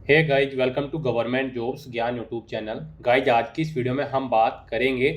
Hey guys, welcome to government jobs Gyan YouTube channel. Guys, आज की इस वीडियो में हम बात करेंगे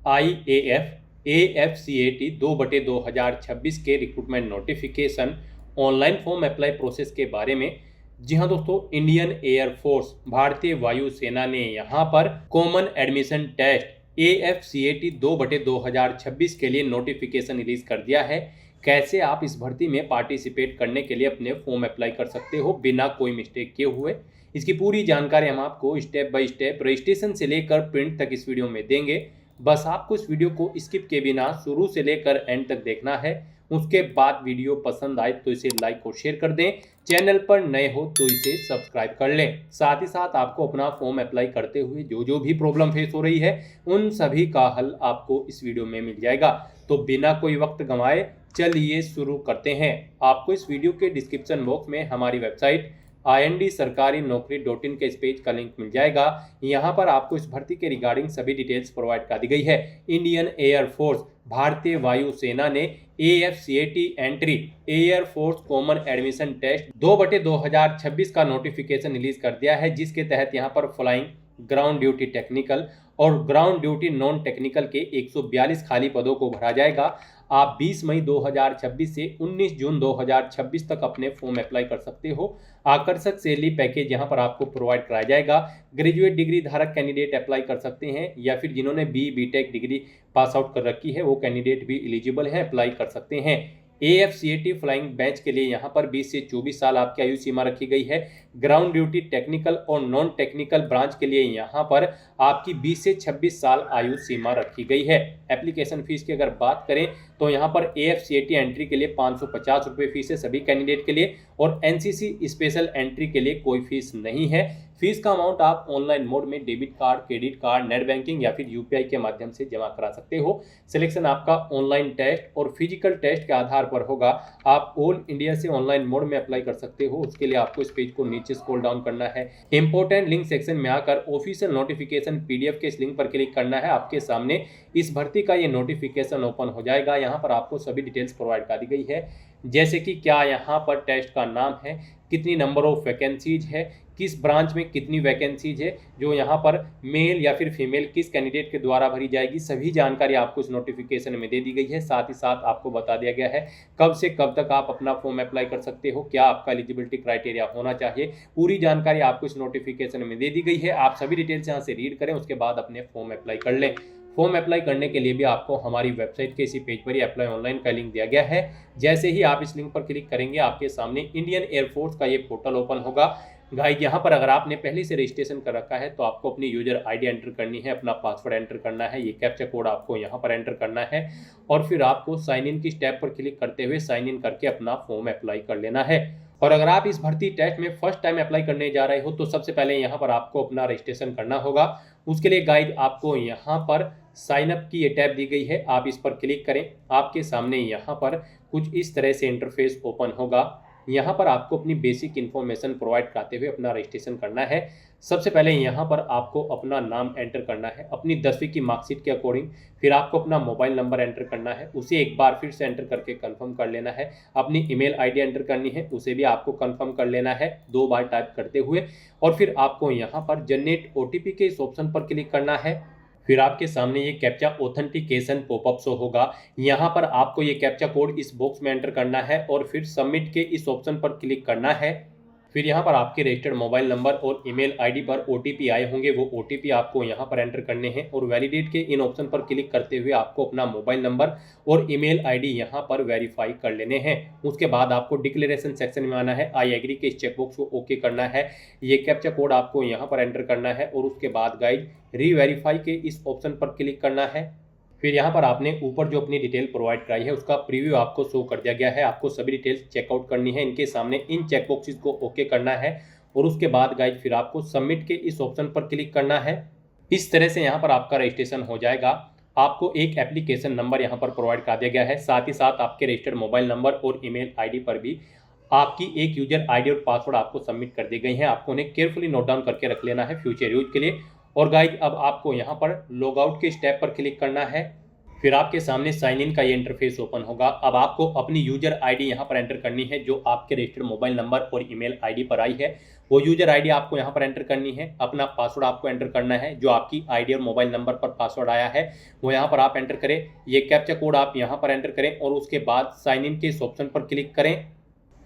IAF AFCAT 2/2026 के recruitment notification online form apply process के बारे में। जी हाँ दोस्तों, इंडियन एयरफोर्स भारतीय वायुसेना ने यहाँ पर कॉमन एडमिशन टेस्ट AFCAT 2/2026 के लिए नोटिफिकेशन रिलीज कर दिया है। कैसे आप इस भर्ती में पार्टिसिपेट करने के लिए अपने फॉर्म अप्लाई कर सकते हो बिना कोई मिस्टेक किए हुए, इसकी पूरी जानकारी हम आपको स्टेप बाय स्टेप रजिस्ट्रेशन से लेकर प्रिंट तक इस वीडियो में देंगे। बस आपको इस वीडियो को स्किप के बिना शुरू से लेकर एंड तक देखना है। उसके बाद वीडियो पसंद आए तो इसे लाइक और शेयर कर दें। चैनल पर नए हो तो इसे सब्सक्राइब कर लें। साथ ही साथ आपको अपना फॉर्म अप्लाई करते हुए जो भी प्रॉब्लम फेस हो रही है उन सभी का हल आपको इस वीडियो में मिल जाएगा। तो बिना कोई वक्त गंवाए चलिए शुरू करते हैं। आपको इस वीडियो के डिस्क्रिप्शन बॉक्स में हमारी वेबसाइट IND-sarkari-naukri.in के इस पेज का लिंक मिल जाएगा। यहाँ पर आपको इस भर्ती के रिगार्डिंग सभी डिटेल्स प्रोवाइड कर दी गई है। इंडियन एयरफोर्स भारतीय वायुसेना ने AFCAT entry air force common admission test 2/2026 का नोटिफिकेशन रिलीज कर दिया है, जिसके तहत यहाँ पर फ्लाइंग, ग्राउंड ड्यूटी टेक्निकल और ग्राउंड ड्यूटी नॉन टेक्निकल के 142 खाली पदों को भरा जाएगा। आप 20 मई 2026 से 19 जून 2026 तक अपने फॉर्म अप्लाई कर सकते हो। आकर्षक सैलरी पैकेज यहां पर आपको प्रोवाइड कराया जाएगा। ग्रेजुएट डिग्री धारक कैंडिडेट अप्लाई कर सकते हैं, या फिर जिन्होंने BTech डिग्री पास आउट कर रखी है वो कैंडिडेट भी एलिजिबल है, अप्लाई कर सकते हैं। AFCAT फ्लाइंग बैच के लिए यहाँ पर 20 से 24 साल आपकी आयु सीमा रखी गई है। ग्राउंड ड्यूटी टेक्निकल और नॉन टेक्निकल ब्रांच के लिए यहाँ पर आपकी 20 से 26 साल आयु सीमा रखी गई है। एप्लीकेशन फीस की अगर बात करें तो यहाँ पर AFCAT एंट्री के लिए 550 रुपये फीस है सभी कैंडिडेट के लिए, और NCC स्पेशल एंट्री के लिए कोई फीस नहीं है। फीस का अमाउंट आप ऑनलाइन मोड में debit card, credit card, net banking या फिर UPI के माध्यम से जमा करा सकते हो। सिलेक्शन आपका ऑनलाइन टेस्ट और फिजिकल टेस्ट के आधार पर होगा। आप ऑल इंडिया से ऑनलाइन मोड में अप्लाई कर सकते हो। उसके लिए आपको इस पेज को नीचे स्क्रॉल डाउन करना है। इंपॉर्टेंट लिंक सेक्शन में आकर ऑफिशियल नोटिफिकेशन PDF के इस लिंक पर क्लिक करना है। आपके सामने इस भर्ती का ये नोटिफिकेशन ओपन हो जाएगा। यहाँ पर आपको सभी डिटेल्स प्रोवाइड कर दी गई है, जैसे कि क्या यहाँ पर टेस्ट का नाम है, कितनी नंबर ऑफ वैकेंसीज है, किस ब्रांच में कितनी वैकेंसीज है, जो यहाँ पर मेल या फिर फीमेल किस कैंडिडेट के द्वारा भरी जाएगी, सभी जानकारी आपको इस नोटिफिकेशन में दे दी गई है। साथ ही साथ आपको बता दिया गया है कब से कब तक आप अपना फॉर्म अप्लाई कर सकते हो, क्या आपका एलिजिबिलिटी क्राइटेरिया होना चाहिए, पूरी जानकारी आपको इस नोटिफिकेशन में दे दी गई है। आप सभी डिटेल्स यहाँ से रीड करें, उसके बाद अपने फॉर्म अप्लाई कर लें। फॉर्म अप्लाई करने के लिए भी आपको हमारी वेबसाइट के इसी पेज पर ही अप्लाई ऑनलाइन का लिंक दिया गया है। जैसे ही आप इस लिंक पर क्लिक करेंगे आपके सामने इंडियन एयरफोर्स का ये पोर्टल ओपन होगा। गाइस, यहाँ पर अगर आपने पहले से रजिस्ट्रेशन कर रखा है तो आपको अपनी यूजर ID एंटर करनी है, अपना पासवर्ड एंटर करना है, ये कैप्चा कोड आपको यहाँ पर एंटर करना है, और फिर आपको साइन इन की स्टेप पर क्लिक करते हुए साइन इन करके अपना फॉर्म अप्लाई कर लेना है। और अगर आप इस भर्ती टेस्ट में फर्स्ट टाइम अप्लाई करने जा रहे हो तो सबसे पहले यहाँ पर आपको अपना रजिस्ट्रेशन करना होगा। उसके लिए गाइड आपको यहाँ पर साइन अप की ये टैब दी गई है, आप इस पर क्लिक करें। आपके सामने यहाँ पर कुछ इस तरह से इंटरफेस ओपन होगा। यहाँ पर आपको अपनी बेसिक इन्फॉर्मेशन प्रोवाइड कराते हुए अपना रजिस्ट्रेशन करना है। सबसे पहले यहाँ पर आपको अपना नाम एंटर करना है अपनी 10वीं की मार्कशीट के अकॉर्डिंग। फिर आपको अपना मोबाइल नंबर एंटर करना है, उसे एक बार फिर से एंटर करके कंफर्म कर लेना है। अपनी ईमेल ID एंटर करनी है, उसे भी आपको कंफर्म कर लेना है 2 बार टाइप करते हुए। और फिर आपको यहाँ पर जनरेट OTP के इस ऑप्शन पर क्लिक करना है। फिर आपके सामने ये कैप्चा ऑथेंटिकेशन पॉपअप शो होगा। यहाँ पर आपको ये कैप्चा कोड इस बॉक्स में एंटर करना है और फिर सबमिट के इस ऑप्शन पर क्लिक करना है। फिर यहाँ पर आपके रजिस्टर्ड मोबाइल नंबर और ईमेल ID पर OTP आए होंगे, वो OTP आपको यहाँ पर एंटर करने हैं, और वैलिडेट के इन ऑप्शन पर क्लिक करते हुए आपको अपना मोबाइल नंबर और ईमेल ID यहाँ पर वेरीफाई कर लेने हैं। उसके बाद आपको डिक्लेरेशन सेक्शन में आना है, आई एग्री के इस चेकबॉक्स को ओके करना है। ये कैप्चा कोड आपको यहाँ पर एंटर करना है और उसके बाद गाइड रीवेरीफाई के इस ऑप्शन पर क्लिक करना है। फिर यहाँ पर आपने ऊपर जो अपनी डिटेल प्रोवाइड कराई है उसका प्रीव्यू आपको शो कर दिया गया है। आपको सभी डिटेल्स चेकआउट करनी है, इनके सामने इन चेकबॉक्सेस को ओके करना है, और उसके बाद गाइड फिर आपको सबमिट के इस ऑप्शन पर क्लिक करना है। इस तरह से यहाँ पर आपका रजिस्ट्रेशन हो जाएगा। आपको एक एप्लीकेशन नंबर यहाँ पर प्रोवाइड कर दिया गया है, साथ ही साथ आपके रजिस्टर्ड मोबाइल नंबर और ईमेल ID पर भी आपकी एक यूजर ID और पासवर्ड आपको सबमिट कर दी गई हैं। आपको उन्हें केयरफुली नोट डाउन करके रख लेना है फ्यूचर यूज के लिए। और गाइड अब आपको यहाँ पर लॉग आउट के स्टेप पर क्लिक करना है। फिर आपके सामने साइन इन का ये इंटरफेस ओपन होगा। अब आपको अपनी यूजर ID यहाँ पर एंटर करनी है, जो आपके रजिस्टर्ड मोबाइल नंबर और ईमेल ID पर आई है। वो यूजर आईडी आपको यहाँ पर एंटर करनी है, अपना पासवर्ड आपको एंटर करना है, जो आपकी आईडी और मोबाइल नंबर पर पासवर्ड आया है वो यहाँ पर आप एंटर करें। ये कैप्चा कोड आप यहाँ पर एंटर करें और उसके बाद साइन इन के इस ऑप्शन पर क्लिक करें।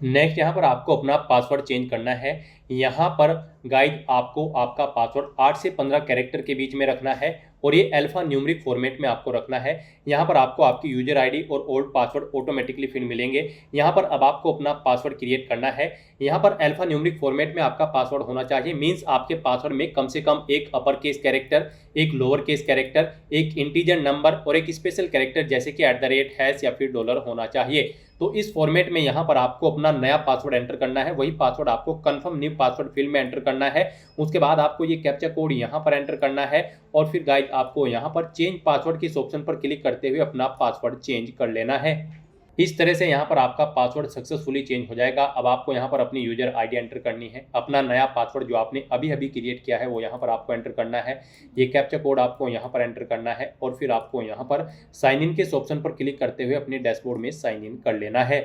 नेक्स्ट यहाँ पर आपको अपना पासवर्ड चेंज करना है। यहाँ पर गाइड आपको आपका पासवर्ड 8 से 15 कैरेक्टर के बीच में रखना है और ये अल्फा न्यूमेरिक फॉर्मेट में आपको रखना है। यहाँ पर आपको आपकी यूजर आईडी और ओल्ड पासवर्ड ऑटोमेटिकली फिर मिलेंगे। यहाँ पर अब आपको अपना पासवर्ड क्रिएट करना है। यहाँ पर अल्फा न्यूमेरिक फॉर्मेट में आपका पासवर्ड होना चाहिए, मीन्स आपके पासवर्ड में कम से कम एक अपर केस कैरेक्टर, एक लोअर केस कैरेक्टर, एक इंटीजर नंबर और एक स्पेशल कैरेक्टर जैसे कि @ या फिर डॉलर होना चाहिए। तो इस फॉर्मेट में यहाँ पर आपको अपना नया पासवर्ड एंटर करना है। वही पासवर्ड आपको कंफर्म न्यू पासवर्ड फील्ड में एंटर करना है। उसके बाद आपको ये कैप्चा कोड यहाँ पर एंटर करना है और फिर गाइड आपको यहाँ पर चेंज पासवर्ड के इस ऑप्शन पर क्लिक करते हुए अपना पासवर्ड चेंज कर लेना है। इस तरह से यहाँ पर आपका पासवर्ड सक्सेसफुली चेंज हो जाएगा। अब आपको यहाँ पर अपनी यूजर आईडी एंटर करनी है, अपना नया पासवर्ड जो आपने अभी अभी क्रिएट किया है वो यहाँ पर आपको एंटर करना है। ये कैप्चा कोड आपको यहाँ पर एंटर करना है और फिर आपको यहाँ पर साइन इन के इस ऑप्शन पर क्लिक करते हुए अपने डैशबोर्ड में साइन इन कर लेना है।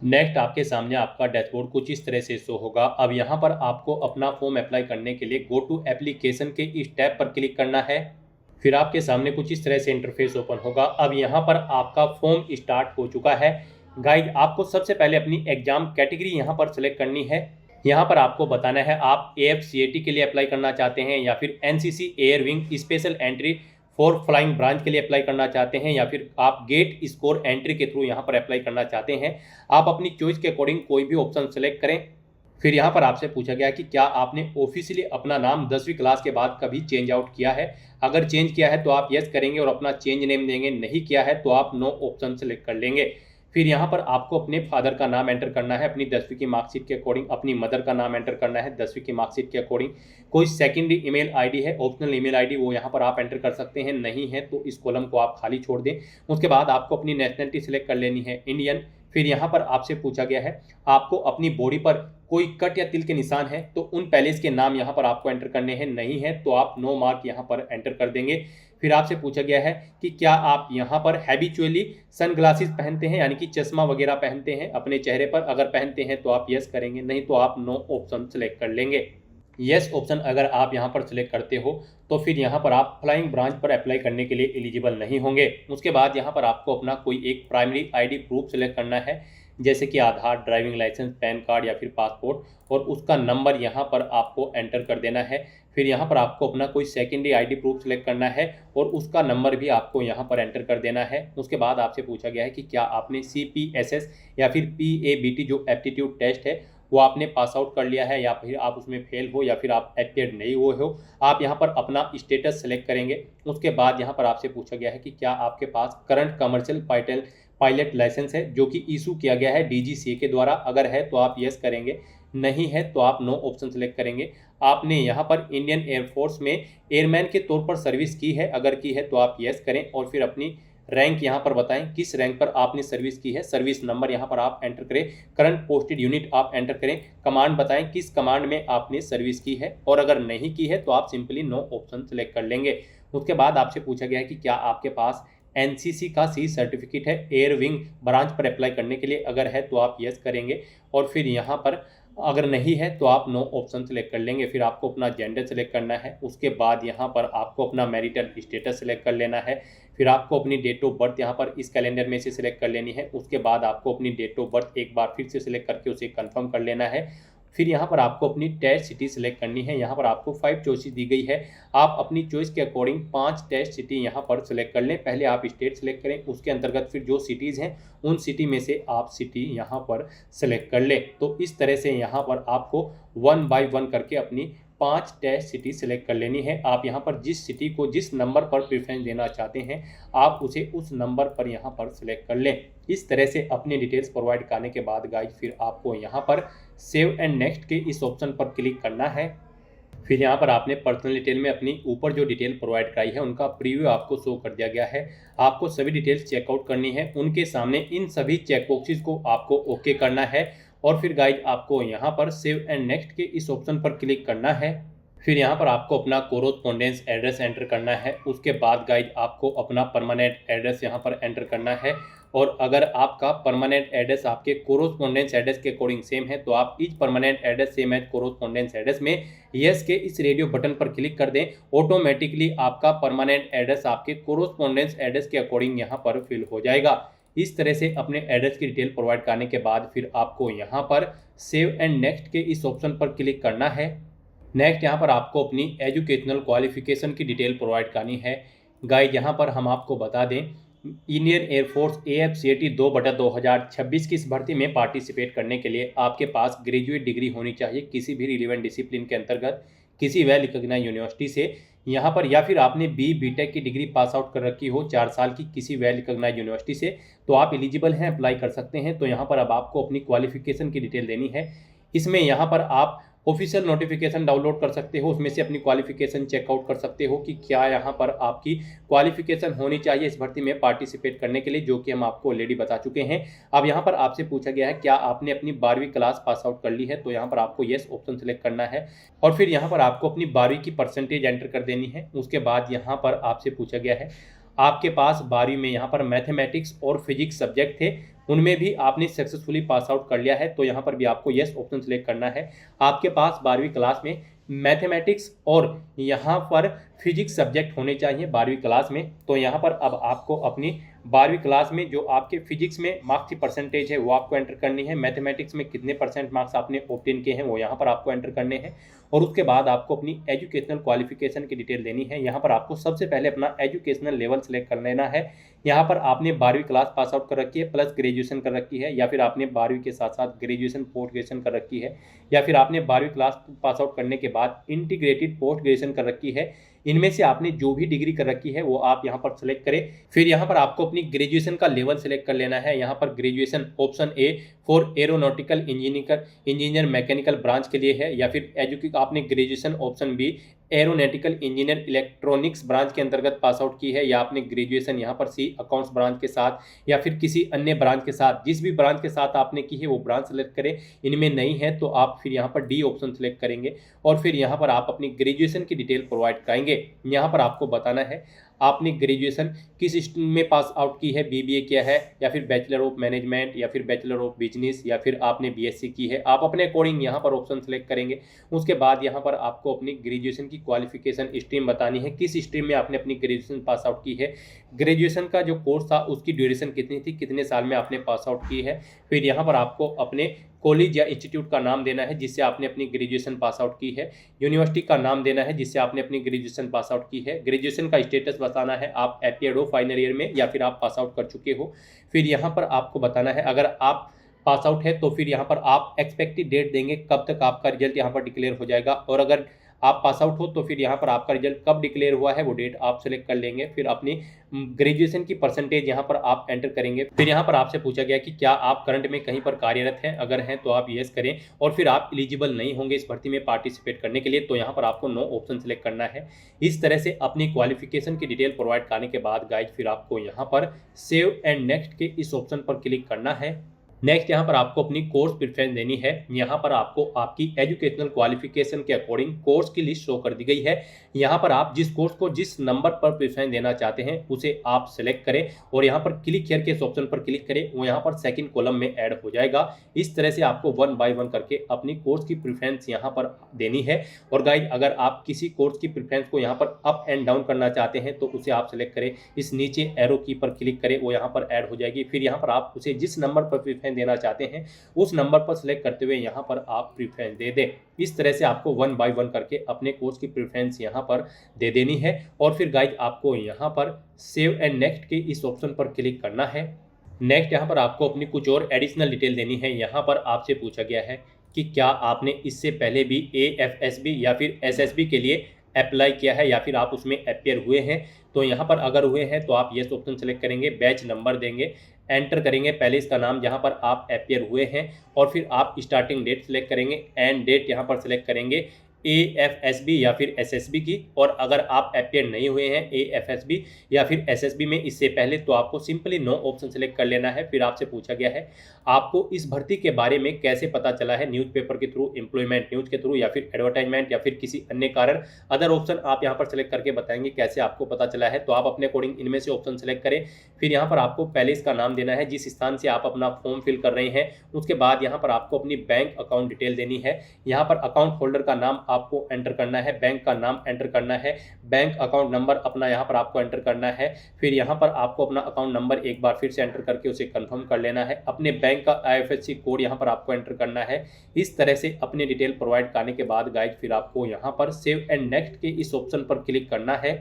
नेक्स्ट आपके सामने आपका डैशबोर्ड कुछ इस तरह से शो होगा। अब यहाँ पर आपको अपना फॉर्म अप्लाई करने के लिए गो टू एप्लीकेशन के इस टैब पर क्लिक करना है। फिर आपके सामने कुछ इस तरह से इंटरफेस ओपन होगा। अब यहाँ पर आपका फॉर्म स्टार्ट हो चुका है। गाइड आपको सबसे पहले अपनी एग्जाम कैटेगरी यहाँ पर सिलेक्ट करनी है। यहाँ पर आपको बताना है आप AFCAT के लिए अप्लाई करना चाहते हैं या फिर NCC air wing special entry for flying branch के लिए अप्लाई करना चाहते हैं या फिर आप गेट स्कोर एंट्री के थ्रू यहाँ पर अप्लाई करना चाहते हैं। आप अपनी चॉइस के अकॉर्डिंग कोई भी ऑप्शन सेलेक्ट करें। फिर यहाँ पर आपसे पूछा गया कि क्या आपने ऑफिशियली अपना नाम 10वीं क्लास के बाद कभी चेंज आउट किया है। अगर चेंज किया है तो आप यस करेंगे और अपना चेंज नेम देंगे, नहीं किया है तो आप नो ऑप्शन सेलेक्ट कर लेंगे। फिर यहाँ पर आपको अपने फादर का नाम एंटर करना है अपनी 10वीं की मार्कशीट के अकॉर्डिंग, अपनी मदर का नाम एंटर करना है 10वीं की मार्कशीट के अकॉर्डिंग। कोई सेकेंडरी ईमेल आईडी है, ऑप्शनल ईमेल आईडी, वो यहाँ पर आप एंटर कर सकते हैं, नहीं है तो इस कॉलम को आप खाली छोड़ दें। उसके बाद आपको अपनी नेशनलिटी सिलेक्ट कर लेनी है, इंडियन। फिर यहाँ पर आपसे पूछा गया है आपको अपनी बॉडी पर कोई कट या तिल के निशान है तो उन पैलेस के नाम यहाँ पर आपको एंटर करने हैं, नहीं है तो आप नो मार्क यहाँ पर एंटर कर देंगे। फिर आपसे पूछा गया है कि क्या आप यहाँ पर हैबिचुअली सनग्लासेस पहनते हैं, यानी कि चश्मा वगैरह पहनते हैं अपने चेहरे पर। अगर पहनते हैं तो आप यस करेंगे, नहीं तो आप नो ऑप्शन सेलेक्ट कर लेंगे। यस ऑप्शन अगर आप यहाँ पर सिलेक्ट करते हो तो फिर यहाँ पर आप फ्लाइंग ब्रांच पर अप्लाई करने के लिए एलिजिबल नहीं होंगे। उसके बाद यहाँ पर आपको अपना कोई एक प्राइमरी आईडी प्रूफ सेलेक्ट करना है, जैसे कि आधार, ड्राइविंग लाइसेंस, पैन कार्ड या फिर पासपोर्ट, और उसका नंबर यहाँ पर आपको एंटर कर देना है। फिर यहाँ पर आपको अपना कोई सेकेंडरी आईडी प्रूफ सेलेक्ट करना है और उसका नंबर भी आपको यहाँ पर एंटर कर देना है। उसके बाद आपसे पूछा गया है कि क्या आपने CPSS या फिर PABT जो एप्टीट्यूड टेस्ट है वो आपने पास आउट कर लिया है या फिर आप उसमें फेल हो या फिर आप अपीयर नहीं हुए हो। आप यहाँ पर अपना स्टेटस सेलेक्ट करेंगे। उसके बाद यहाँ पर आपसे पूछा गया है कि क्या आपके पास करंट कमर्शियल पायलट लाइसेंस है जो कि इशू किया गया है DGCA के द्वारा। अगर है तो आप यस करेंगे, नहीं है तो आप नो ऑप्शन सेलेक्ट करेंगे। आपने यहाँ पर इंडियन एयरफोर्स में एयरमैन के तौर पर सर्विस की है, अगर की है तो आप यस करें और फिर अपनी रैंक यहाँ पर बताएं किस रैंक पर आपने सर्विस की है। सर्विस नंबर यहाँ पर आप एंटर करें, करंट पोस्टेड यूनिट आप एंटर करें, कमांड बताएं किस कमांड में आपने सर्विस की है, और अगर नहीं की है तो आप सिंपली नो ऑप्शन सेलेक्ट कर लेंगे। उसके बाद आपसे पूछा गया है कि क्या आपके पास NCC का C सर्टिफिकेट है एयर विंग ब्रांच पर अप्लाई करने के लिए। अगर है तो आप यस करेंगे और फिर यहाँ पर अगर नहीं है तो आप नो ऑप्शन सेलेक्ट कर लेंगे। फिर आपको अपना जेंडर सेलेक्ट करना है। उसके बाद यहाँ पर आपको अपना मैरिटल स्टेटस सेलेक्ट कर लेना है। फिर आपको अपनी डेट ऑफ बर्थ यहाँ पर इस कैलेंडर में से सिलेक्ट कर लेनी है। उसके बाद आपको अपनी डेट ऑफ बर्थ एक बार फिर से सिलेक्ट करके उसे कंफर्म कर लेना है। फिर यहाँ पर आपको अपनी टेस्ट सिटी सिलेक्ट करनी है। यहाँ पर आपको 5 चॉइसेस दी गई है, आप अपनी चॉइस के अकॉर्डिंग 5 टेस्ट सिटी यहाँ पर सिलेक्ट कर लें। पहले आप स्टेट सिलेक्ट करें, उसके अंतर्गत फिर जो सिटीज़ हैं उन सिटी में से आप सिटी यहाँ पर सिलेक्ट कर लें। तो इस तरह से यहाँ पर आपको 1 बाय 1 करके अपनी 5 टेस्ट सिटी सिलेक्ट कर लेनी है। आप यहाँ पर जिस सिटी को जिस नंबर पर प्रेफरेंस देना चाहते हैं आप उसे उस नंबर पर यहाँ पर सिलेक्ट कर लें। इस तरह से अपनी डिटेल्स प्रोवाइड करने के बाद गाइस फिर आपको यहाँ पर सेव एंड नेक्स्ट के इस ऑप्शन पर क्लिक करना है। फिर यहाँ पर आपने पर्सनल डिटेल में अपनी ऊपर जो डिटेल प्रोवाइड कराई है उनका प्रीव्यू आपको शो कर दिया गया है। आपको सभी डिटेल्स चेकआउट करनी है, उनके सामने इन सभी चेकबॉक्सेस को आपको ओके करना है और फिर गाइड आपको यहाँ पर सेव एंड नेक्स्ट के इस ऑप्शन पर क्लिक करना है। फिर यहाँ पर आपको अपना कोरोस्पोंडेंस एड्रेस एंटर करना है। उसके बाद गाइड आपको अपना परमानेंट एड्रेस यहाँ पर एंटर करना है। और अगर आपका परमानेंट एड्रेस आपके कोरोस्पोंडेंस एड्रेस के अकॉर्डिंग सेम है तो आप इस permanent address same as correspondence address में यस के इस रेडियो बटन पर क्लिक कर दें। ऑटोमेटिकली आपका परमानेंट एड्रेस आपके कोरोस्पोंडेंस एड्रेस के अकॉर्डिंग यहाँ पर फिल हो जाएगा। इस तरह से अपने एड्रेस की डिटेल प्रोवाइड करने के बाद फिर आपको यहाँ पर सेव एंड नेक्स्ट के इस ऑप्शन पर क्लिक करना है। नेक्स्ट यहाँ पर आपको अपनी एजुकेशनल क्वालिफिकेशन की डिटेल प्रोवाइड करनी है। गाइड यहाँ पर हम आपको बता दें, इंडियन एयरफोर्स AFCAT 2/2026 की इस भर्ती में पार्टिसिपेट करने के लिए आपके पास ग्रेजुएट डिग्री होनी चाहिए किसी भी रिलेवेंट डिसिप्लिन के अंतर्गत किसी वेल रिकॉग्नाइज्ड यूनिवर्सिटी से यहाँ पर, या फिर आपने BTech की डिग्री पास आउट कर रखी हो 4 साल की किसी वेल रिकॉग्नाइज्ड यूनिवर्सिटी से, तो आप एलिजिबल हैं, अप्लाई कर सकते हैं। तो यहाँ पर अब आपको अपनी क्वालिफिकेशन की डिटेल देनी है। इसमें यहाँ पर आप ऑफिशियल नोटिफिकेशन डाउनलोड कर सकते हो, उसमें से अपनी क्वालिफिकेशन चेकआउट कर सकते हो कि क्या यहाँ पर आपकी क्वालिफिकेशन होनी चाहिए इस भर्ती में पार्टिसिपेट करने के लिए, जो कि हम आपको ऑलरेडी बता चुके हैं। अब यहाँ पर आपसे पूछा गया है क्या आपने अपनी 12वीं क्लास पास आउट कर ली है, तो यहाँ पर आपको येस ऑप्शन सेलेक्ट करना है और फिर यहाँ पर आपको अपनी 12वीं की परसेंटेज एंटर कर देनी है। उसके बाद यहाँ पर आपसे पूछा गया है आपके पास 12वीं में यहाँ पर मैथमेटिक्स और फिजिक्स सब्जेक्ट थे, उनमें भी आपने सक्सेसफुली पास आउट कर लिया है, तो यहाँ पर भी आपको येस ऑप्शन सेलेक्ट करना है। आपके पास 12वीं क्लास में मैथमेटिक्स और यहाँ पर फिजिक्स सब्जेक्ट होने चाहिए 12वीं क्लास में, तो यहाँ पर अब आपको अपनी 12वीं क्लास में जो आपके फिजिक्स में मार्क्स की परसेंटेज है वो आपको एंटर करनी है, मैथमेटिक्स में कितने % मार्क्स आपने ऑब्टेन किए हैं वो यहाँ पर आपको एंटर करने हैं और उसके बाद आपको अपनी एजुकेशनल क्वालिफिकेशन की डिटेल देनी है। यहाँ पर आपको सबसे पहले अपना एजुकेशनल लेवल सेलेक्ट कर लेना है। यहाँ पर आपने 12वीं क्लास पास आउट कर रखी है प्लस ग्रेजुएशन कर रखी है, या फिर आपने 12वीं के साथ साथ ग्रेजुएशन पोस्ट ग्रेजुएशन कर रखी है, या फिर आपने 12वीं क्लास पास आउट करने के बाद इंटीग्रेटेड पोस्ट ग्रेजुएशन कर रखी है। इनमें से आपने जो भी डिग्री कर रखी है वो आप यहाँ पर सेलेक्ट करें। फिर यहाँ पर आपको अपनी ग्रेजुएशन का लेवल सेलेक्ट कर लेना है। यहाँ पर graduation option A for aeronautical engineer mechanical branch के लिए है, या फिर आपने graduation option B aeronautical engineer electronics branch के अंतर्गत पास आउट की है, या आपने ग्रेजुएशन यहाँ पर सी अकाउंट्स ब्रांच के साथ या फिर किसी अन्य ब्रांच के साथ, जिस भी ब्रांच के साथ आपने की है वो ब्रांच सेलेक्ट करें। इनमें नहीं है तो आप फिर यहाँ पर डी ऑप्शन सेलेक्ट करेंगे और फिर यहाँ पर आप अपनी ग्रेजुएशन की डिटेल प्रोवाइड कराएंगे। यहाँ पर आपको बताना है आपने ग्रेजुएशन किस स्ट्रीम में पास आउट की है, BBA किया है या फिर बैचलर ऑफ मैनेजमेंट या फिर बैचलर ऑफ बिजनेस या फिर आपने BSc की है, आप अपने अकॉर्डिंग यहाँ पर ऑप्शन सेलेक्ट करेंगे। उसके बाद यहाँ पर आपको अपनी ग्रेजुएशन की क्वालिफिकेशन स्ट्रीम बतानी है, किस स्ट्रीम में आपने अपनी ग्रेजुएशन पास आउट की है, ग्रेजुएशन का जो कोर्स था उसकी ड्यूरेशन कितनी थी, कितने साल में आपने पास आउट की है। फिर यहाँ पर आपको अपने कॉलेज या इंस्टीट्यूट का नाम देना है जिससे आपने अपनी ग्रेजुएशन पास आउट की है, यूनिवर्सिटी का नाम देना है जिससे आपने अपनी ग्रेजुएशन पास आउट की है, ग्रेजुएशन का स्टेटस बताना है आप एपियर्ड हो फाइनल ईयर में या फिर आप पास आउट कर चुके हो। फिर यहाँ पर आपको बताना है अगर आप पास आउट है तो फिर यहाँ पर आप एक्सपेक्टेड डेट देंगे कब तक आपका रिजल्ट यहाँ पर डिक्लेयर हो जाएगा, और अगर आप पास आउट हो तो फिर यहाँ पर आपका रिजल्ट कब डिक्लेयर हुआ है वो डेट आप सेलेक्ट कर लेंगे। फिर अपनी ग्रेजुएशन की परसेंटेज यहाँ पर आप एंटर करेंगे। फिर यहाँ पर आपसे पूछा गया कि क्या आप करंट में कहीं पर कार्यरत हैं, अगर हैं तो आप यस करें और फिर आप एलिजिबल नहीं होंगे इस भर्ती में पार्टिसिपेट करने के लिए, तो यहाँ पर आपको नो ऑप्शन सेलेक्ट करना है। इस तरह से अपनी क्वालिफिकेशन की डिटेल प्रोवाइड करने के बाद गाइज फिर आपको यहाँ पर सेव एंड नेक्स्ट के इस ऑप्शन पर क्लिक करना है। नेक्स्ट यहाँ पर आपको अपनी कोर्स प्रेफरेंस देनी है। यहाँ पर आपको आपकी एजुकेशनल क्वालिफिकेशन के अकॉर्डिंग कोर्स की लिस्ट शो कर दी गई है। यहाँ पर आप जिस कोर्स को जिस नंबर पर प्रेफरेंस देना चाहते हैं उसे आप सेलेक्ट करें और यहाँ पर क्लिक हियर के इस ऑप्शन पर क्लिक करें, वो यहाँ पर सेकंड कॉलम में ऐड हो जाएगा। इस तरह से आपको 1 बाय 1 करके अपनी कोर्स की प्रेफरेंस यहाँ पर देनी है। और गाइज अगर आप किसी कोर्स की प्रेफरेंस को यहाँ पर अप एंड डाउन करना चाहते हैं तो उसे आप सेलेक्ट करें, इस नीचे एरो की पर क्लिक करें, वो यहाँ पर ऐड हो जाएगी। फिर यहाँ पर आप उसे जिस नंबर पर प्रेफरेंस देना चाहते हैं उस नंबर पर सिलेक्ट करते हुए यहाँ पर आप प्रेफरेंस दे दें। इस तरह से आपको 1 बाय 1 करके अपने कोर्स की प्रेफरेंस यहाँ पर दे देनी है। और फिर गाइज आपको यहाँ पर सेव एंड नेक्स्ट के इस ऑप्शन पर क्लिक करना है। नेक्स्ट यहाँ पर आपको अपनी कुछ और एडिशनल डिटेल देनी है। यहाँ पर आपसे पूछा गया है कि क्या आपने इससे पहले भी AFSB या फिर SSB के लिए अप्लाई किया है या फिर आप उसमें अपियर हुए हैं। तो यहाँ पर अगर हुए हैं तो आप येस ऑप्शन सेलेक्ट करेंगे, बैच नंबर देंगे, एंटर करेंगे पहले इसका नाम जहाँ पर आप अपियर हुए हैं और फिर आप स्टार्टिंग डेट सेलेक्ट करेंगे, एंड डेट यहाँ पर सेलेक्ट करेंगे AFSB या फिर SSB की। और अगर आप अपीयर नहीं हुए हैं AFSB या फिर SSB में इससे पहले तो आपको सिंपली नो ऑप्शन सेलेक्ट कर लेना है। फिर आपसे पूछा गया है आपको इस भर्ती के बारे में कैसे पता चला है, न्यूज़पेपर के थ्रू, एम्प्लॉयमेंट न्यूज़ के थ्रू या फिर एडवर्टाइजमेंट या फिर किसी अन्य कारण। अदर ऑप्शन आप यहाँ पर सेलेक्ट करके बताएंगे कैसे आपको पता चला है। तो आप अपने अकॉर्डिंग इनमें से ऑप्शन सेलेक्ट करें। फिर यहाँ पर आपको पहले इसका नाम देना है जिस स्थान से आप अपना फॉर्म फिल कर रहे हैं। उसके बाद यहाँ पर आपको अपनी बैंक अकाउंट डिटेल देनी है। यहाँ पर अकाउंट होल्डर का नाम आपको एंटर करना है, बैंक का नाम एंटर करना है, बैंक अकाउंट नंबर अपना यहाँ पर आपको एंटर करना है। फिर यहाँ पर आपको अपना अकाउंट नंबर एक बार फिर से एंटर करके उसे कंफर्म कर लेना है। अपने बैंक का IFSC कोड यहाँ पर आपको एंटर करना है। इस तरह से अपनी डिटेल प्रोवाइड करने के बाद गाइज फिर आपको यहाँ पर सेव एंड नेक्स्ट के इस ऑप्शन पर क्लिक करना है।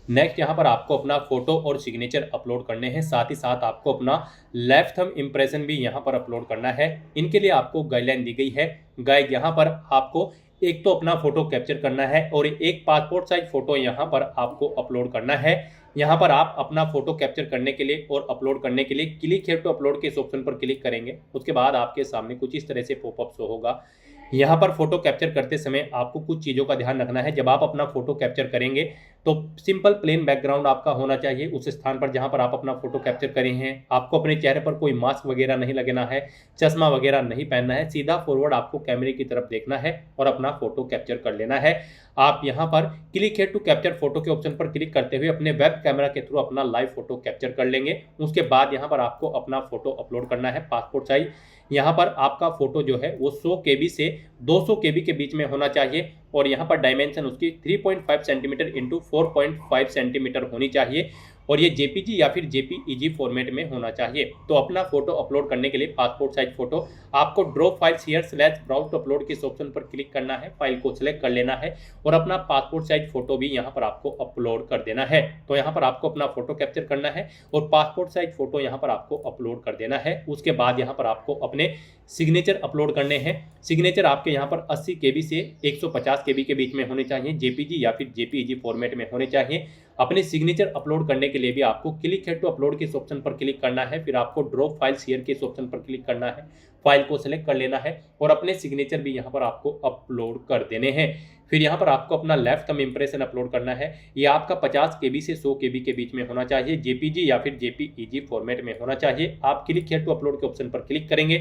नेक्स्ट यहाँ पर आपको अपना फोटो और सिग्नेचर अपलोड करने हैं। साथ ही साथ आपको अपना लेफ्ट थंब इंप्रेशन भी यहाँ पर अपलोड करना है। इनके लिए आपको गाइडलाइन दी गई है। गाइज यहाँ पर आपको एक तो अपना फोटो कैप्चर करना है और एक पासपोर्ट साइज फोटो यहाँ पर आपको अपलोड करना है। यहाँ पर आप अपना फोटो कैप्चर करने के लिए और अपलोड करने के लिए क्लिक हियर टू अपलोड के इस ऑप्शन पर क्लिक करेंगे। उसके बाद आपके सामने कुछ इस तरह से पॉपअप शो होगा। यहाँ पर फोटो कैप्चर करते समय आपको कुछ चीज़ों का ध्यान रखना है। जब आप अपना फोटो कैप्चर करेंगे तो सिंपल प्लेन बैकग्राउंड आपका होना चाहिए उस स्थान पर जहाँ पर आप अपना फोटो कैप्चर करे हैं। आपको अपने चेहरे पर कोई मास्क वगैरह नहीं लगाना है, चश्मा वगैरह नहीं पहनना है। सीधा फॉरवर्ड आपको कैमरे की तरफ देखना है और अपना फोटो कैप्चर कर लेना है। आप यहाँ पर click here to capture photo के ऑप्शन पर क्लिक करते हुए अपने वेब कैमरा के थ्रू अपना लाइव फोटो कैप्चर कर लेंगे। उसके बाद यहाँ पर आपको अपना फोटो अपलोड करना है पासपोर्ट साइज। यहाँ पर आपका फोटो जो है वो 100 KB से 200 KB के बीच में होना चाहिए और यहाँ पर डायमेंशन उसकी 3.5 सेंटीमीटर इंटू 4.5 सेंटीमीटर होनी चाहिए और ये JPG या फिर JPEG फॉर्मेट में होना चाहिए। तो अपना फोटो अपलोड करने के लिए पासपोर्ट साइज फोटो आपको drop files here slash browse to upload के ऑप्शन पर क्लिक करना है, फाइल को सिलेक्ट कर लेना है और अपना पासपोर्ट साइज फोटो भी यहाँ पर आपको अपलोड कर देना है। तो यहाँ पर आपको अपना फोटो कैप्चर करना है और पासपोर्ट साइज फोटो यहाँ पर आपको अपलोड कर देना है। उसके बाद यहाँ पर आपको अपने सिग्नेचर अपलोड करने हैं। सिग्नेचर आपके यहाँ पर 80 KB से 150 KB के बीच में होने चाहिए, JPG या फिर JPEG फॉर्मेट में होने चाहिए। अपने सिग्नेचर अपलोड करने के लिए भी आपको क्लिक हियर टू अपलोड के इस ऑप्शन पर क्लिक करना है। फिर आपको ड्रॉप फाइल्स हियर के इस ऑप्शन पर क्लिक करना है, फाइल को सिलेक्ट कर लेना है और अपने सिग्नेचर भी यहाँ पर आपको अपलोड कर देने हैं। फिर यहाँ पर आपको अपना लेफ्ट थंब इंप्रेशन अपलोड करना है। ये आपका 50 KB से 100 KB के बीच में होना चाहिए, JPG या फिर JPEG फॉर्मेट में होना चाहिए। आप क्लिक हियर टू अपलोड के ऑप्शन पर क्लिक करेंगे,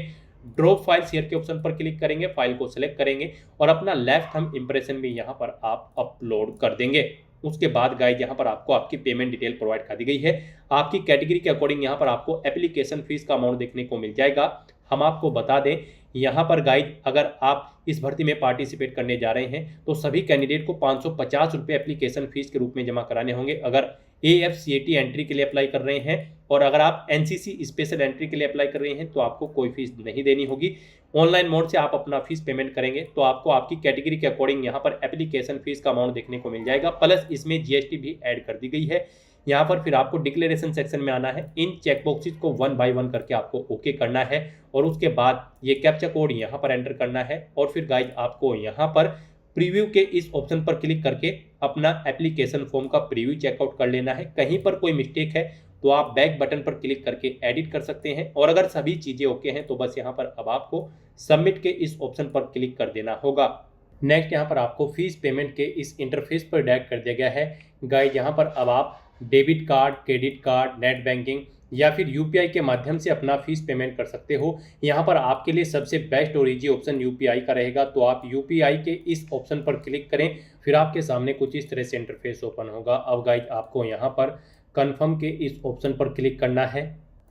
ड्रॉप फाइल्स हियर के ऑप्शन पर क्लिक करेंगे, फाइल को सिलेक्ट करेंगे और अपना लेफ्ट थंब इंप्रेशन भी यहाँ पर आप अपलोड कर देंगे। उसके बाद गाइज यहाँ पर आपको आपकी पेमेंट डिटेल प्रोवाइड कर दी गई है। आपकी कैटेगरी के अकॉर्डिंग यहाँ पर आपको एप्लीकेशन फीस का अमाउंट देखने को मिल जाएगा। हम आपको बता दें यहाँ पर गाइज अगर आप इस भर्ती में पार्टिसिपेट करने जा रहे हैं तो सभी कैंडिडेट को 550 रुपये एप्लीकेशन फीस के रूप में जमा कराने होंगे अगर AFCAT एंट्री के लिए अप्लाई कर रहे हैं। और अगर आप NCC स्पेशल एंट्री के लिए अप्लाई कर रहे हैं तो आपको कोई फीस नहीं देनी होगी। ऑनलाइन मोड से आप अपना फीस पेमेंट करेंगे तो आपको आपकी कैटेगरी के अकॉर्डिंग यहाँ पर एप्लीकेशन फीस का अमाउंट देखने को मिल जाएगा। प्लस इसमें GST भी ऐड कर दी गई है। यहाँ पर फिर आपको डिक्लेरेशन सेक्शन में आना है, इन चेकबॉक्सेस को 1 बाय 1 करके आपको ओके करना है और उसके बाद ये कैप्चा कोड यहाँ पर एंटर करना है और फिर गाइज आपको यहाँ पर प्रीव्यू के इस ऑप्शन पर क्लिक करके अपना एप्लीकेशन फॉर्म का प्रीव्यू चेकआउट कर लेना है। कहीं पर कोई मिस्टेक है तो आप बैक बटन पर क्लिक करके एडिट कर सकते हैं और अगर सभी चीज़ें ओके हैं तो बस यहाँ पर अब आपको सबमिट के इस ऑप्शन पर क्लिक कर देना होगा। नेक्स्ट यहाँ पर आपको फीस पेमेंट के इस इंटरफेस पर डायरेक्ट कर दिया गया है। गाइज यहाँ पर अब आप debit card, credit card, net banking या फिर UPI के माध्यम से अपना फीस पेमेंट कर सकते हो। यहाँ पर आपके लिए सबसे बेस्ट और ईजी ऑप्शन UPI का रहेगा। तो आप UPI के इस ऑप्शन पर क्लिक करें, फिर आपके सामने कुछ इस तरह से इंटरफेस ओपन होगा। अब गाइज आपको यहाँ पर कन्फर्म के इस ऑप्शन पर क्लिक करना है,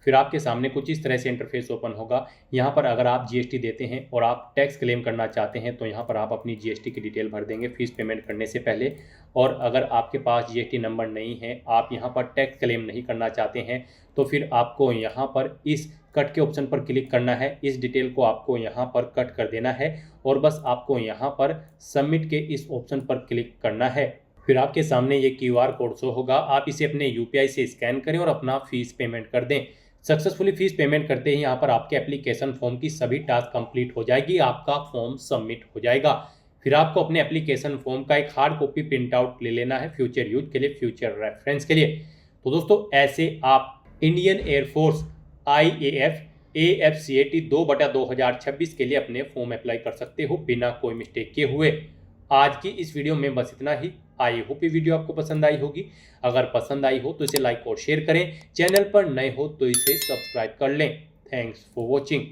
फिर आपके सामने कुछ इस तरह से इंटरफेस ओपन होगा। यहाँ पर अगर आप GST देते हैं और आप टैक्स क्लेम करना चाहते हैं तो यहाँ पर आप अपनी GST की डिटेल भर देंगे फीस पेमेंट करने से पहले। और अगर आपके पास GST नंबर नहीं है, आप यहाँ पर टैक्स क्लेम नहीं करना चाहते हैं तो फिर आपको यहाँ पर इस कट के ऑप्शन पर क्लिक करना है। इस डिटेल को आपको यहाँ पर कट कर देना है और बस आपको यहाँ पर सबमिट के इस ऑप्शन पर क्लिक करना है। फिर आपके सामने ये QR कोड शो होगा, आप इसे अपने UPI से स्कैन करें और अपना फीस पेमेंट कर दें। सक्सेसफुली फीस पेमेंट करते ही यहाँ पर आपके एप्लीकेशन फॉर्म की सभी टास्क कंप्लीट हो जाएगी, आपका फॉर्म सबमिट हो जाएगा। फिर आपको अपने एप्लीकेशन फॉर्म का एक हार्ड कॉपी प्रिंट आउट ले लेना है फ्यूचर यूज के लिए, फ्यूचर रेफरेंस के लिए। तो दोस्तों ऐसे आप इंडियन एयरफोर्स IAF AFCAT 2/2026 के लिए अपने फॉर्म अप्लाई कर सकते हो बिना कोई मिस्टेक किए हुए। आज की इस वीडियो में बस इतना ही। आई होप ये वीडियो आपको पसंद आई होगी। अगर पसंद आई हो तो इसे लाइक और शेयर करें। चैनल पर नए हो तो इसे सब्सक्राइब कर लें। Thanks for watching.